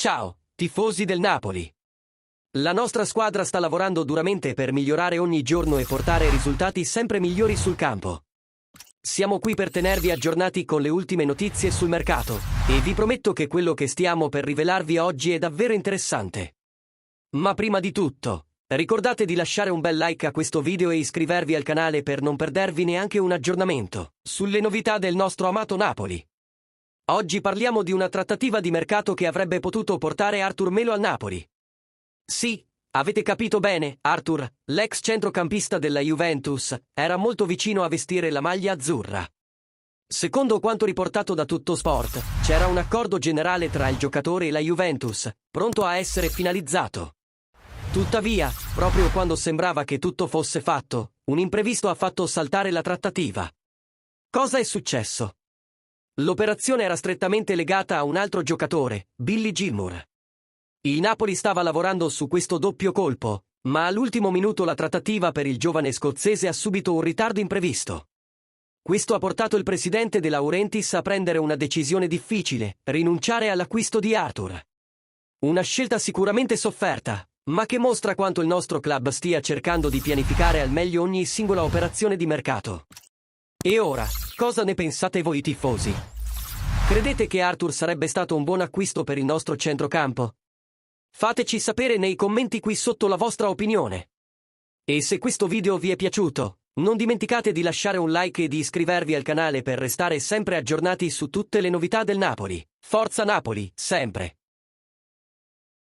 Ciao, tifosi del Napoli. La nostra squadra sta lavorando duramente per migliorare ogni giorno e portare risultati sempre migliori sul campo. Siamo qui per tenervi aggiornati con le ultime notizie sul mercato, e vi prometto che quello che stiamo per rivelarvi oggi è davvero interessante. Ma prima di tutto, ricordate di lasciare un bel like a questo video e iscrivervi al canale per non perdervi neanche un aggiornamento sulle novità del nostro amato Napoli. Oggi parliamo di una trattativa di mercato che avrebbe potuto portare Arthur Melo al Napoli. Sì, avete capito bene, Arthur, l'ex centrocampista della Juventus, era molto vicino a vestire la maglia azzurra. Secondo quanto riportato da Tuttosport, c'era un accordo generale tra il giocatore e la Juventus, pronto a essere finalizzato. Tuttavia, proprio quando sembrava che tutto fosse fatto, un imprevisto ha fatto saltare la trattativa. Cosa è successo? L'operazione era strettamente legata a un altro giocatore, Billy Gilmour. Il Napoli stava lavorando su questo doppio colpo, ma all'ultimo minuto la trattativa per il giovane scozzese ha subito un ritardo imprevisto. Questo ha portato il presidente De Laurentiis a prendere una decisione difficile, rinunciare all'acquisto di Arthur. Una scelta sicuramente sofferta, ma che mostra quanto il nostro club stia cercando di pianificare al meglio ogni singola operazione di mercato. E ora, cosa ne pensate voi tifosi? Credete che Arthur sarebbe stato un buon acquisto per il nostro centrocampo? Fateci sapere nei commenti qui sotto la vostra opinione. E se questo video vi è piaciuto, non dimenticate di lasciare un like e di iscrivervi al canale per restare sempre aggiornati su tutte le novità del Napoli. Forza Napoli, sempre!